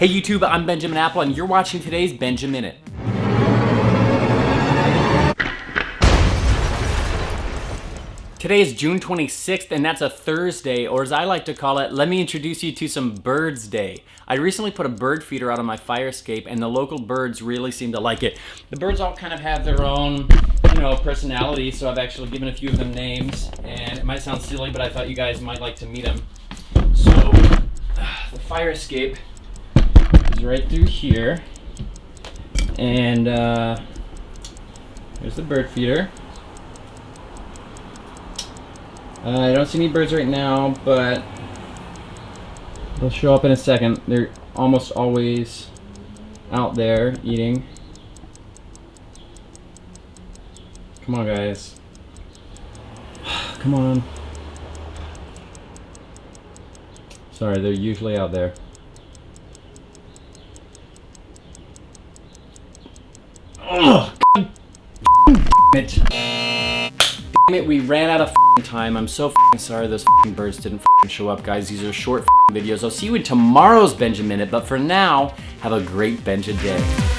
Hey YouTube, I'm Benjamin Apple and you're watching today's BenjaMinute. Today is June 26th and that's a Thursday, or as I like to call it, let me introduce you to some birds day. I recently put a bird feeder out on my fire escape and the local birds really seem to like it. The birds all kind of have their own, personality, so I've actually given a few of them names, and it might sound silly, but I thought you guys might like to meet them. So, the fire escape is right through here, and there's the bird feeder. I don't see any birds right now, but they'll show up in a second. They're almost always out there eating. Come on, guys. Come on. Sorry, they're usually out there. Oh, damn it. Damn it, we ran out of time. I'm so sorry those birds didn't show up, guys. These are short videos. I'll see you in tomorrow's BenjaMinute, but for now, have a great Benja day.